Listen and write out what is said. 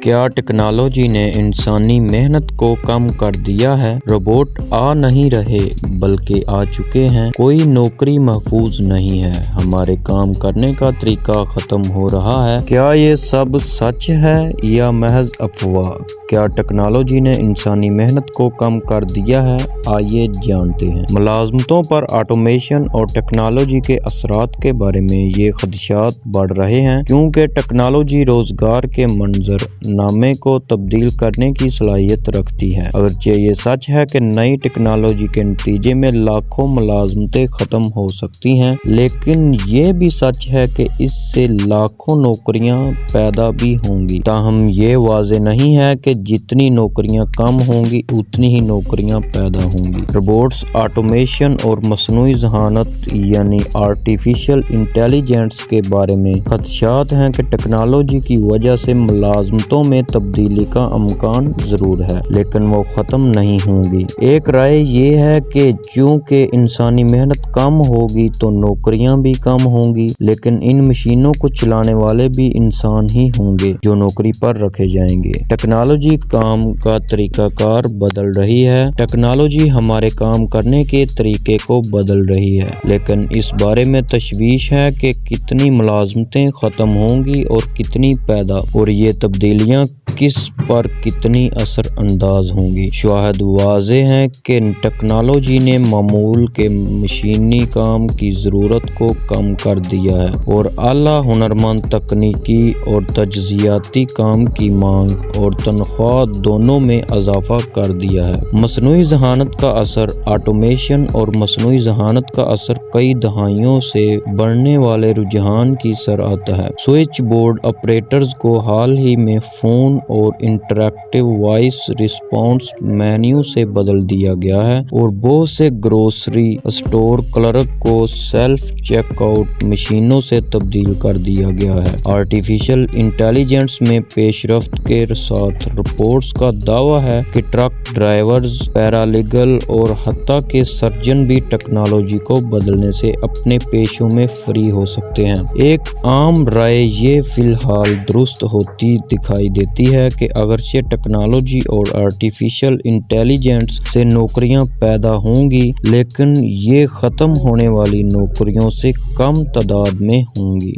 کیا ٹیکنالوجی نے انسانی محنت کو کم کر دیا ہے؟ روبوٹ آ نہیں رہے بلکہ آ چکے ہیں۔ کوئی نوکری محفوظ نہیں ہے۔ ہمارے کام کرنے کا طریقہ ختم ہو رہا ہے۔ کیا یہ سب سچ ہے یا محض افواہ؟ کیا ٹیکنالوجی نے انسانی محنت کو کم کر دیا ہے؟ آئیے جانتے ہیں۔ ملازمتوں پر آٹومیشن اور ٹیکنالوجی کے اثرات کے بارے میں یہ خدشات بڑھ رہے ہیں کیونکہ ٹیکنالوجی روزگار کے منظر نامے کو تبدیل کرنے کی صلاحیت رکھتی ہے۔ اگرچہ یہ سچ ہے کہ نئی ٹیکنالوجی کے نتیجے میں لاکھوں ملازمتیں ختم ہو سکتی ہیں، لیکن یہ بھی سچ ہے کہ اس سے لاکھوں نوکریاں پیدا بھی ہوں گی۔ تاہم یہ واضح نہیں ہے کہ جتنی نوکریاں کم ہوں گی اتنی ہی نوکریاں پیدا ہوں گی۔ روبوٹس، آٹومیشن اور مصنوعی ذہانت یعنی آرٹیفیشل انٹیلیجنس کے بارے میں خدشات ہیں کہ ٹیکنالوجی کی وجہ سے ملازمتوں میں تبدیلی کا امکان ضرور ہے، لیکن وہ ختم نہیں ہوں گی۔ ایک رائے یہ ہے کہ چونکہ انسانی محنت کم ہوگی تو نوکریاں بھی کم ہوں گی، لیکن ان مشینوں کو چلانے والے بھی انسان ہی ہوں گے جو نوکری پر رکھے جائیں گے۔ ٹیکنالوجی کام کا طریقہ کار بدل رہی ہے۔ ٹیکنالوجی ہمارے کام کرنے کے طریقے کو بدل رہی ہے، لیکن اس بارے میں تشویش ہے کہ کتنی ملازمتیں ختم ہوں گی اور کتنی پیدا، اور یہ تبدیلیاں کس پر کتنی اثر انداز ہوں گی۔ شواہد واضح ہیں کہ ٹیکنالوجی نے معمول کے مشینی کام کی ضرورت کو کم کر دیا ہے اور اعلیٰ ہنرمند تکنیکی اور تجزیاتی کام کی مانگ اور تنخواہ دونوں میں اضافہ کر دیا ہے۔ مصنوعی ذہانت کا اثر۔ آٹومیشن اور مصنوعی ذہانت کا اثر کئی دہائیوں سے بڑھنے والے رجحان کی سرعت ہے۔ سوئچ بورڈ آپریٹرز کو حال ہی میں فون اور انٹریکٹیو وائس رسپانس مینیو سے بدل دیا گیا ہے اور بہت سے گروسری اسٹور کلرک کو سیلف چیک آؤٹ مشینوں سے تبدیل کر دیا گیا ہے۔ آرٹیفیشل انٹیلیجنس میں پیش رفت کے ساتھ رپورٹس کا دعویٰ ہے کہ ٹرک ڈرائیورز، پیرالیگل اور حتیٰ کہ سرجن بھی ٹیکنالوجی کو بدلنے سے اپنے پیشوں میں فری ہو سکتے ہیں۔ ایک عام رائے یہ فی الحال درست ہوتی دکھائی دیتی ہے کہ اگرچہ ٹیکنالوجی اور آرٹیفیشل انٹیلیجنس سے نوکریاں پیدا ہوں گی، لیکن یہ ختم ہونے والی نوکریوں سے کم تعداد میں ہوں گی۔